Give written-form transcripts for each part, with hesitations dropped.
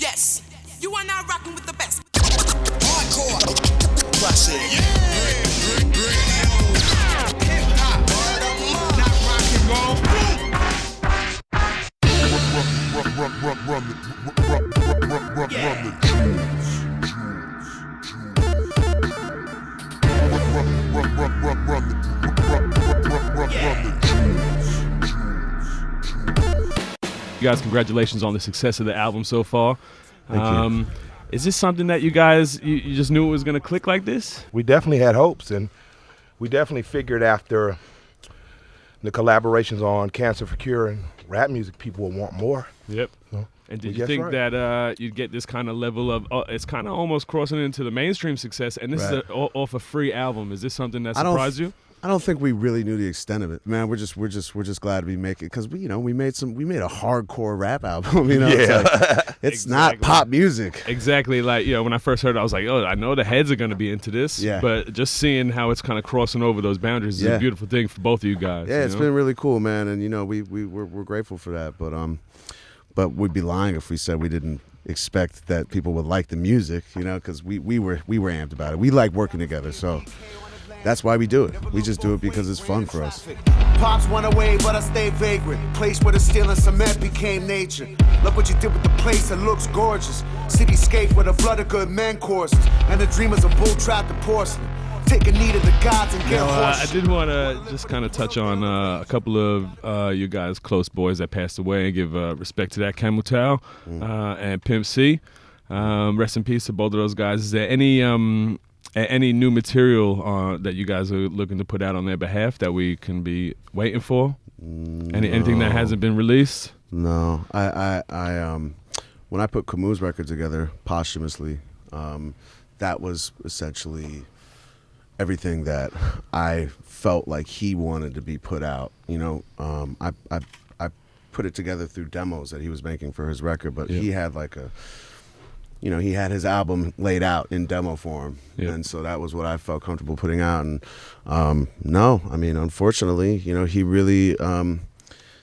Yes, you are now rocking with the best. Hardcore. Classic. Hip-hop. Not rock and roll. You guys, congratulations on the success of the album so far. Thank you. Is this something that you guys, you just knew it was going to click like this? We definitely had hopes, and we definitely figured after the collaborations on Cancer for Cure and rap music, people would want more. Yep. So, and did you think that you'd get this kind of level of, it's kind of almost crossing into the mainstream success, and this is off a free album. Is this something that surprised you? I don't think we really knew the extent of it, man. We're just glad to be making, because we made a hardcore rap album. It's not pop music. Exactly. Like, when I first heard it, I was like, oh, I know the heads are going to be into this. Yeah. But just seeing how it's kind of crossing over those boundaries is a beautiful thing for both of you guys. Yeah, it's been really cool, man. And we're grateful for that. But we'd be lying if we said we didn't expect that people would like the music, because we were amped about it. We like working together, so. That's why we do it. We just do it because it's fun for us. Pops went away, but I stayed vagrant. Place where the steel and cement became nature. Look what you did with the place, it looks gorgeous. Cityscape where the blood of good men courses. And the dreamers of bull trapped the porcelain. Take a knee to the gods and get horse. I did want to just kind of touch on a couple of you guys' close boys that passed away and give respect to that, Camutau and Pimp C. Rest in peace to both of those guys. Is there any new material that you guys are looking to put out on their behalf that we can be waiting for? Anything that hasn't been released? No. I when I put Camus' record together posthumously, that was essentially everything that I felt like he wanted to be put out. I put it together through demos that he was making for his record, but he had like he had his album laid out in demo form, and so that was what I felt comfortable putting out. And unfortunately, he really.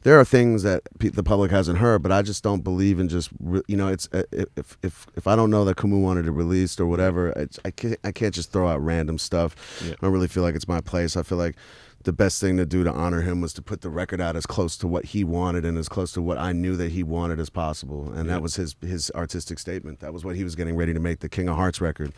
There are things that the public hasn't heard, but I just don't believe in just it's if I don't know that Camus wanted it released or whatever, I can't just throw out random stuff. I don't really feel like it's my place. I feel like the best thing to do to honor him was to put the record out as close to what he wanted and as close to what I knew that he wanted as possible. And that was his artistic statement. That was what he was getting ready to make, the King of Hearts record,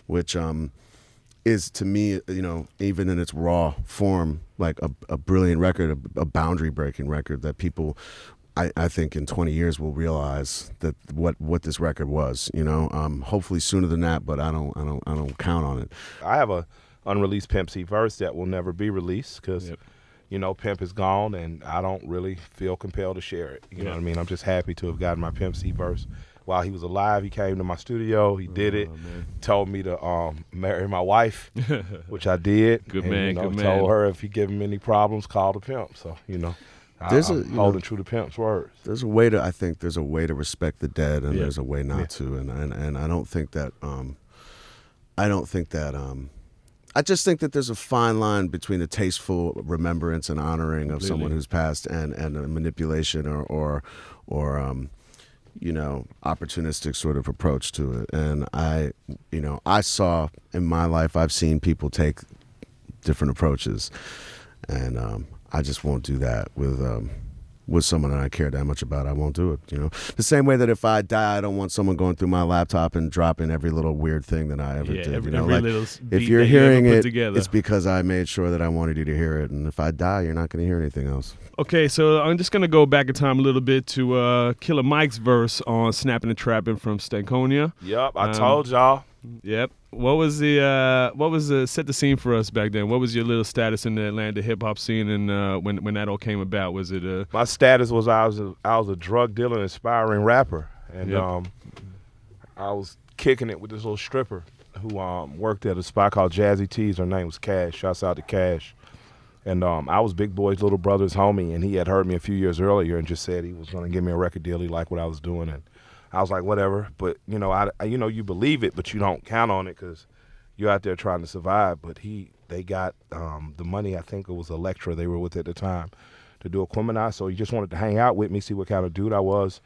which is to me, even in its raw form, like a brilliant record, a boundary breaking record that people, I think in 20 years will realize that what this record was, hopefully sooner than that, but I don't count on it. I have a unreleased Pimp C verse that will never be released because, Pimp is gone and I don't really feel compelled to share it. You know what I mean? I'm just happy to have gotten my Pimp C verse. While he was alive, he came to my studio, he did it, told me to marry my wife, which I did. Good man. Told her if he give him any problems, call the Pimp. So, I'm holding true to Pimp's words. I think there's a way to respect the dead and there's a way not to. And I don't think that, I just think that there's a fine line between a tasteful remembrance and honoring of someone who's passed and a manipulation or opportunistic sort of approach to it. And I saw in my life, I've seen people take different approaches, and I just won't do that with someone that I care that much about. I won't do it. The same way that if I die, I don't want someone going through my laptop and dropping every little weird thing that I ever did. Every little if you're hearing it, together. It's because I made sure that I wanted you to hear it. And if I die, you're not going to hear anything else. Okay, so I'm just gonna go back in time a little bit to Killer Mike's verse on "Snapping and Trapping" from Stankonia. Yep, I told y'all. Yep. What was the set the scene for us back then? What was your little status in the Atlanta hip hop scene, and when that all came about? Was it my status was I was a drug dealer, aspiring rapper, and I was kicking it with this little stripper who worked at a spot called Jazzy T's. Her name was Cash. Shouts out to Cash. And I was Big Boy's little brother's homie, and he had heard me a few years earlier and just said he was going to give me a record deal. He liked what I was doing, and I was like, whatever. But you believe it, but you don't count on it because you're out there trying to survive. But they got the money. I think it was Elektra they were with at the time to do Equimini. So he just wanted to hang out with me, see what kind of dude I was.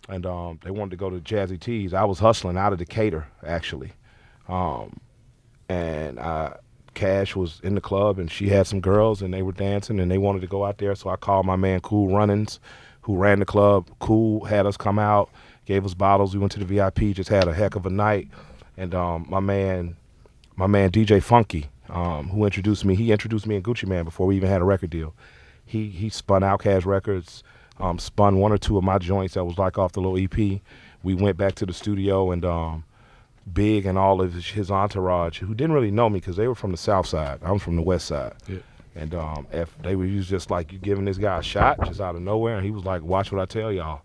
and they wanted to go to Jazzy T's. I was hustling out of Decatur, actually. And Cash was in the club, and she had some girls, and they were dancing, and they wanted to go out there. So I called my man Cool Runnings, who ran the club. Cool had us come out, gave us bottles. We went to the VIP, just had a heck of a night. And my man DJ Funky, who introduced me, he introduced me in Gucci Man before we even had a record deal. He spun Outkast Records, spun one or two of my joints that was like off the little EP. We went back to the studio, and Big and all of his entourage, who didn't really know me because they were from the South Side. I'm from the West Side. Yeah. And if they were just like, you giving this guy a shot just out of nowhere, and he was like, watch what I tell y'all.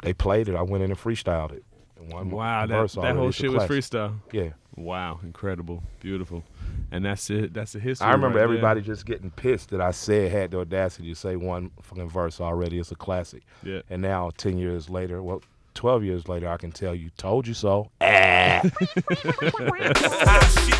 They played it. I went in and freestyled it. Wow, that whole shit was freestyle. Yeah. Wow, incredible, beautiful. And that's it. That's the history. I remember right everybody there. just getting pissed that I had the audacity to say one fucking verse already. It's a classic. Yeah. And now, 10 years later, 12 years later, I can tell you, told you so. Our shit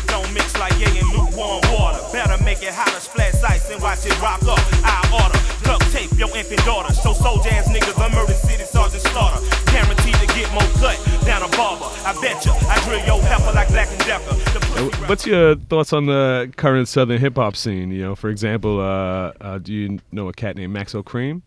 don't mix like yay and lukewarm water. Better make it hotter, splash ice and watch it rock up. I order, duct tape your infant daughter. Show soldier ass niggas a murder city sergeant slaughter. Guaranteed to get more cut down a barber. I bet you, I drill your heifer like Black and Decker. What's your thoughts on the current Southern hip hop scene? You know, for example, do you know a cat named Maxo Cream?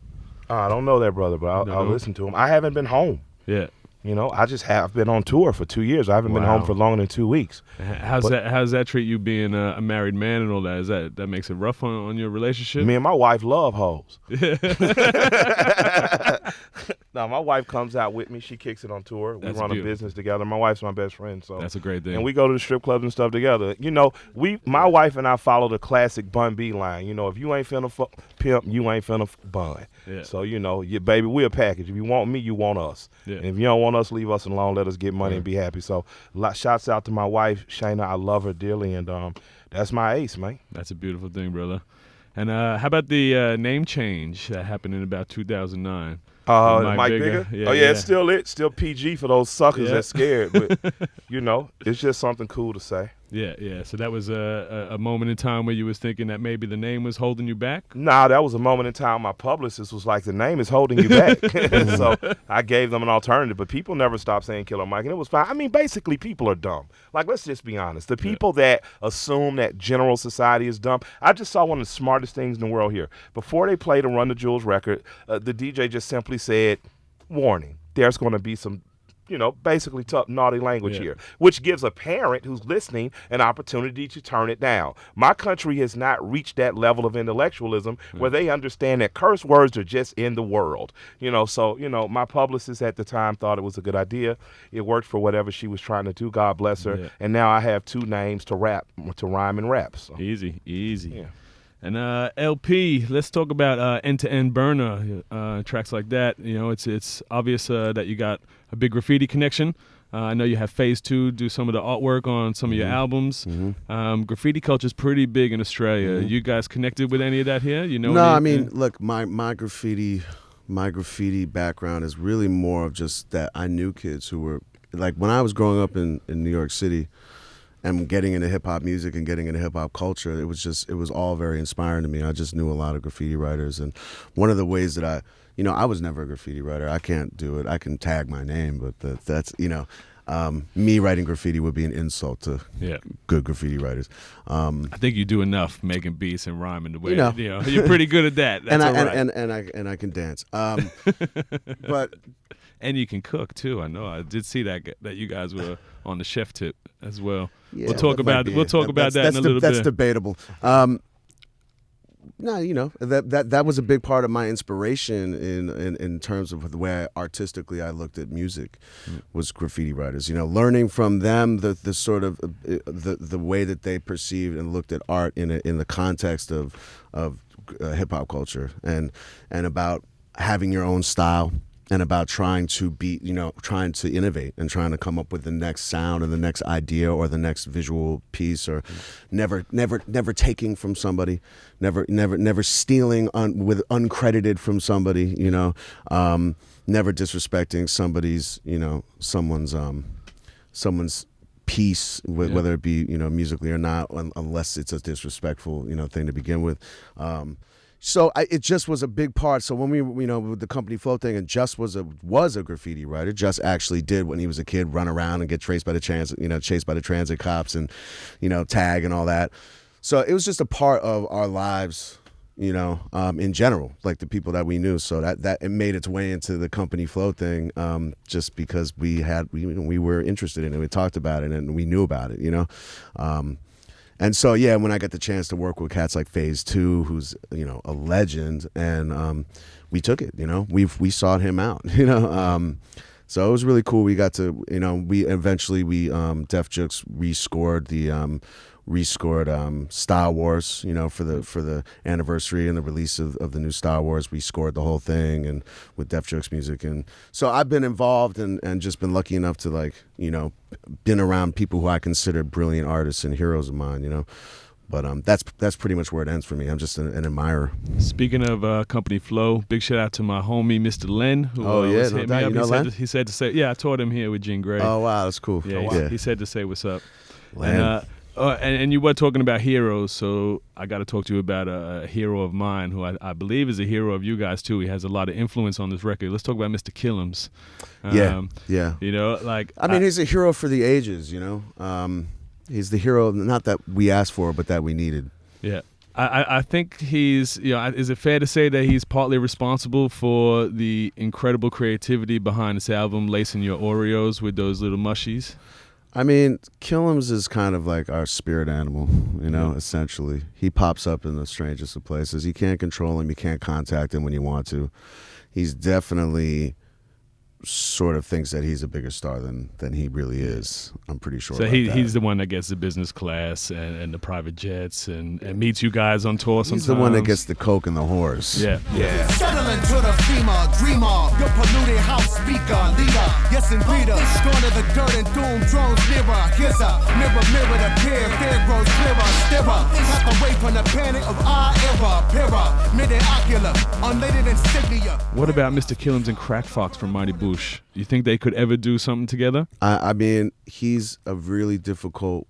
I don't know that brother, but I'll listen to him. I haven't been home. Yeah. You know, I've been on tour for 2 years. I haven't been home for longer than 2 weeks. How's that treat you being a married man and all that? That makes it rough on your relationship? Me and my wife love hoes. No, my wife comes out with me. She kicks it on tour. We run a business together. My wife's my best friend, so that's a great thing. And we go to the strip clubs and stuff together. You know, my wife and I follow the classic Bun B line. You know, if you ain't finna pimp, you ain't finna bun. Yeah. So you know, baby, we a package. If you want me, you want us. Yeah. And if you don't want us, leave us alone. Let us get money and be happy. So, shouts out to my wife, Shayna. I love her dearly, and that's my ace, man. That's a beautiful thing, brother. And how about the name change that happened in about 2009? Mike Bigger? Yeah, it's still PG for those suckers that's scared. But, you know, it's just something cool to say. Yeah. So that was a moment in time where you was thinking that maybe the name was holding you back? Nah, that was a moment in time my publicist was like, the name is holding you back. So I gave them an alternative. But people never stopped saying Killer Mike, and it was fine. I mean, basically, people are dumb. Like, let's just be honest. The people that assume that general society is dumb, I just saw one of the smartest things in the world here. Before they played a Run the Jewels record, the DJ just simply said, warning, there's going to be some, you know, basically tough, naughty language here, which gives a parent who's listening an opportunity to turn it down. My country has not reached that level of intellectualism where they understand that curse words are just in the world. You know, so, you know, my publicist at the time thought it was a good idea. It worked for whatever she was trying to do. God bless her. Yeah. And now I have two names to rhyme and rap. So. Easy. Yeah. And LP, let's talk about End-to-End Burner, tracks like that. You know, it's obvious that you got a big Graffiti connection. I know you have Phase 2 do some of the artwork on some of your albums. Mm-hmm. Graffiti culture is pretty big in Australia. Mm-hmm. You guys connected with any of that here? You know? No, I mean, look, my graffiti background is really more of just that I knew kids who were, like, when I was growing up in New York City, and getting into hip-hop music and getting into hip-hop culture, it was all very inspiring to me. I just knew a lot of graffiti writers, and one of the ways that I was never a graffiti writer. I can't do it. I can tag my name, but that's, you know, me writing graffiti would be an insult to good graffiti writers. I think you do enough making beats and rhyming the way, you know you're pretty good at that. That's and I can dance. But and you can cook too. I know. I did see that you guys were on the chef tip as well. Yeah, we'll talk about that in a little bit. That's debatable. No, you know, that was a big part of my inspiration in terms of the way artistically I looked at music was graffiti writers. You know, learning from them the sort of the way that they perceived and looked at art in the context of hip hop culture and about having your own style. And about trying to innovate and trying to come up with the next sound and the next idea or the next visual piece, or never taking from somebody, never stealing uncredited from somebody, you know, never disrespecting someone's piece, whether it be, you know, musically or not, unless it's a disrespectful, you know, thing to begin with. So it just was a big part. So when we, with the company flow thing, and Just was a graffiti writer. Just actually did when he was a kid run around and get chased by the transit cops and, tag and all that. So it was just a part of our lives, in general, like the people that we knew. So that it made its way into the company flow thing, just because we were interested in it. We talked about it and we knew about it, And so, when I got the chance to work with cats like Phase 2, who's, a legend, and we took it, we sought him out, So it was really cool. We got to, Def Jux rescored Star Wars, for the anniversary and the release of the new Star Wars. We scored the whole thing and with Def Jux music. And so I've been involved and just been lucky enough to been around people who I consider brilliant artists and heroes of mine, But that's pretty much where it ends for me. I'm just an admirer. Speaking of company flow, big shout out to my homie Mr. Len, who hit me up. He said to say, I taught him here with Jean Grey. Oh wow, that's cool. Yeah, he said to say what's up. Len. And you were talking about heroes, so I got to talk to you about a hero of mine who I believe is a hero of you guys too. He has a lot of influence on this record. Let's talk about Mr. Killums. Yeah. He's a hero for the ages. He's the hero, not that we asked for, but that we needed. Yeah. I think he's, is it fair to say that he's partly responsible for the incredible creativity behind this album, Lacing Your Oreos with those little mushies? I mean, Killums is kind of like our spirit animal, essentially. He pops up in the strangest of places. You can't control him. You can't contact him when you want to. He's definitely sort of thinks that he's a bigger star than he really is. I'm pretty sure. So he's the one that gets the business class and the private jets and meets you guys on tour sometimes. He's the one that gets the coke and the whores. Yeah. Settling to the FEMA, dreamer, your polluted house speaker, leader, yes and reader, going to the dirt and doom, drones nearer, here's a mirror to peer, fear grows clearer, stirrer, back away from the panic of our era, pira, mid-ocular, unladed insignia. What about Mr. Killums and Crack Fox from Mighty Boosh? You think they could ever do something together? I mean, he's a really difficult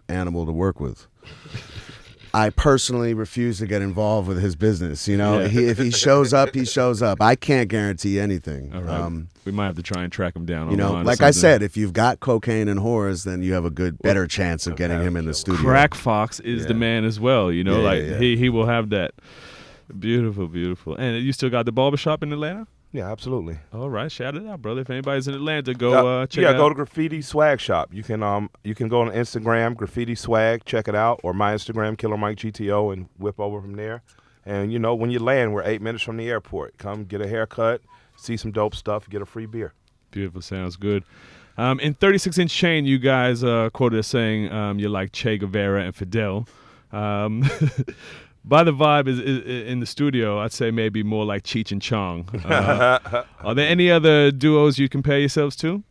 animal to work with. I personally refuse to get involved with his business. If he shows up, he shows up. I can't guarantee anything. All right. We might have to try and track him down. Like I said, if you've got cocaine and whores, then you have a better chance of getting him in the studio. Crack Fox is the man as well. He will have that. Beautiful, beautiful. And you still got the barbershop in Atlanta? Yeah, absolutely. All right, shout it out, brother. If anybody's in Atlanta, go check it out. Go to Graffiti Swag Shop. You can go on Instagram, Graffiti Swag, check it out, or my Instagram, Killer Mike GTO, and whip over from there. And when you land, we're 8 minutes from the airport. Come get a haircut, see some dope stuff, get a free beer. Beautiful, sounds good. In 36-inch Chain, you guys quoted as saying you're like Che Guevara and Fidel. By the vibe is in the studio, I'd say maybe more like Cheech and Chong. Are there any other duos you compare yourselves to?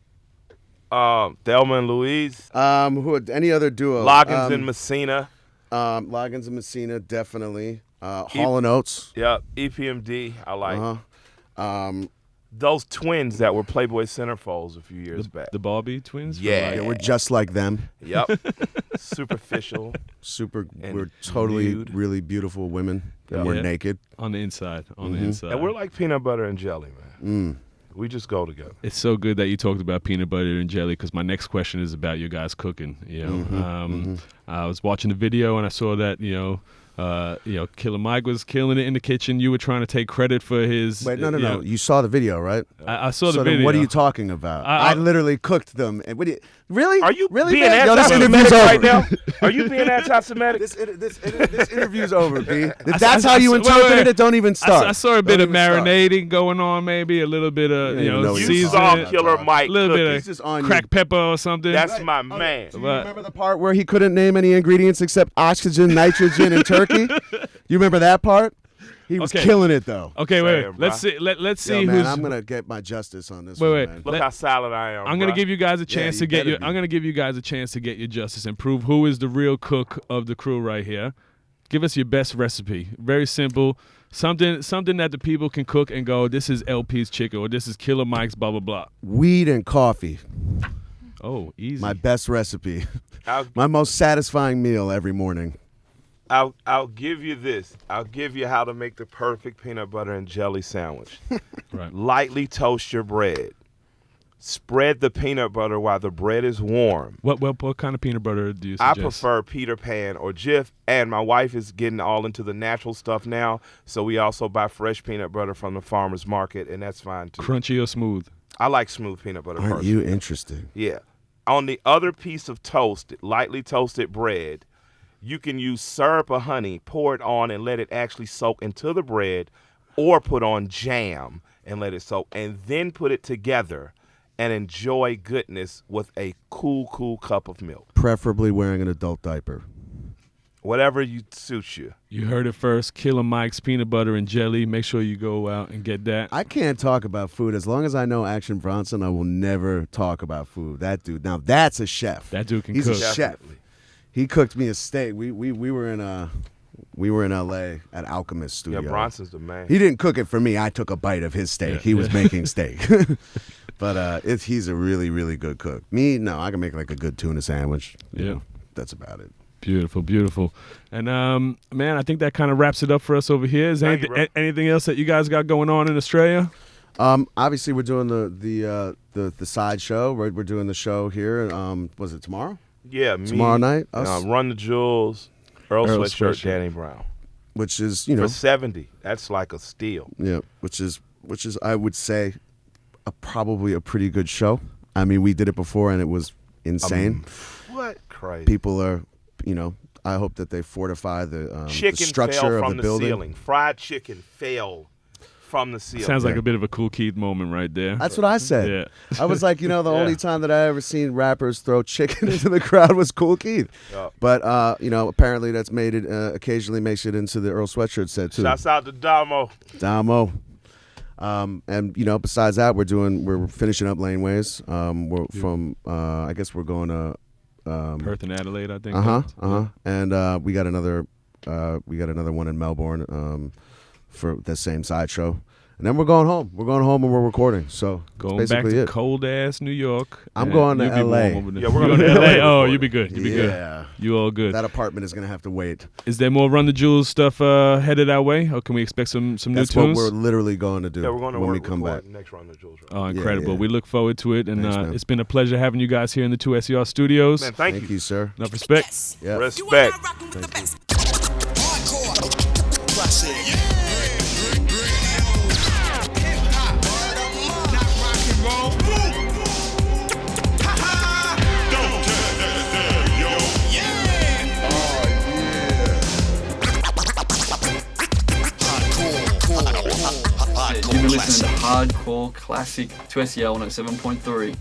Thelma and Louise. Any other duo? Loggins and Messina. Loggins and Messina, definitely. Hall & Oates. Yeah, EPMD, I like. Those twins that were Playboy centerfolds a few years back. The Barbie twins? Yeah, we're just like them. Yep. Superficial. We're totally really beautiful women, and we're naked. On the inside. The inside. And we're like peanut butter and jelly, man. We just go together. It's so good that you talked about peanut butter and jelly because my next question is about you guys cooking. I was watching the video and I saw that, Killer Mike was killing it in the kitchen. You were trying to take credit for his. Wait, no. You saw the video, right? I saw the video. Then what are you talking about? I literally cooked them. And really? Are you really being anti-Semitic right now? Are you being anti-Semitic? This interview's over, B. If that's how you interpret it, don't even start. I saw a bit of marinating going on, maybe a little bit of You saw Killer Mike. A little bit of cracked pepper or something. That's my man. Do you remember the part where he couldn't name any ingredients except oxygen, nitrogen, and turkey? You remember that part? He was killing it though. Okay, wait. Let's see. Let's see who's. Man, I'm gonna get my justice on this. Man. Look how solid I am. I'm gonna give you guys a chance to get your. I'm gonna give you guys a chance to get your justice and prove who is the real cook of the crew right here. Give us your best recipe. Very simple. Something that the people can cook and go, this is LP's chicken or this is Killer Mike's blah blah blah. Weed and coffee. Oh, easy. My best recipe. My most satisfying meal every morning. I'll give you this. I'll give you how to make the perfect peanut butter and jelly sandwich. Right. Lightly toast your bread. Spread the peanut butter while the bread is warm. What kind of peanut butter do you I suggest? prefer Peter Pan or Jif, and my wife is getting all into the natural stuff now, so we also buy fresh peanut butter from the farmer's market, and that's fine too. Crunchy or smooth? I like smooth peanut butter Aren't personally. you interesting? Yeah. On the other piece of toast, lightly toasted bread, you can use syrup or honey, pour it on and let it actually soak into the bread, or put on jam and let it soak, and then put it together and enjoy goodness with a cool cup of milk. Preferably wearing an adult diaper. Whatever suits you. You heard it first. Killer Mike's peanut butter and jelly. Make sure you go out and get that. I can't talk about food. As long as I know Action Bronson, I will never talk about food. That dude, now that's a chef. That dude can He's cook. a chef. Definitely. He cooked me a steak. We were in LA at Alchemist Studio. Yeah, Bronson's the man. He didn't cook it for me. I took a bite of his steak. Yeah, He was making steak. But he's a really, really good cook. Me, no, I can make like a good tuna sandwich. You Yeah. know, that's about it. Beautiful. And man, I think that kind of wraps it up for us over here. Is Thank you, bro. anything else that you guys got going on in Australia? Obviously, we're doing the side show. We're doing the show here. Was it tomorrow? Yeah, me. Tomorrow night? Us? Run the Jewels, Earl Earl Sweatshirt, Sweatshirt. Danny Brown. Which is, For 70, that's like a steal. Yeah, which is I would say probably a pretty good show. I mean, we did it before and it was insane. What? Crazy. People are, I hope that they fortify the Chicken structure fell of from the building. ceiling. Fried chicken fell from the ceiling. Sounds like a bit of a Cool Keith moment right there. That's what I said. Yeah. I was like, the only time that I ever seen rappers throw chicken into the crowd was Cool Keith. Yeah. But apparently that's made it occasionally makes it into the Earl Sweatshirt set too. Shouts out to Damo. Damo. And besides that, we're finishing up Laneways. I guess we're going to Perth and Adelaide, I think. and we got another one in Melbourne for the same sideshow. And then we're going home. We're going home and we're recording. So Going that's back basically to it. cold ass New York. I'm and going to you'll be LA. warm over there. Yeah, we're You going to to LA LA. Oh, before. you'll be good. You'll be Yeah. good. You all good. That apartment is gonna have to wait. Is there more Run the Jewels stuff headed our way, or can we expect some new That's what tunes? we're literally going to do Yeah, we're going to when work we come back. next Run the Jewels. Oh, incredible. yeah. We look forward to it, and Thanks, man. it's been a pleasure having you guys here in the 2SER studios. Man, thank Thank you. you, sir. Enough respect. Yes. Yeah. You are Respect. now rocking with the best. You've been listening to Hardcore Classic 2SER 107.3.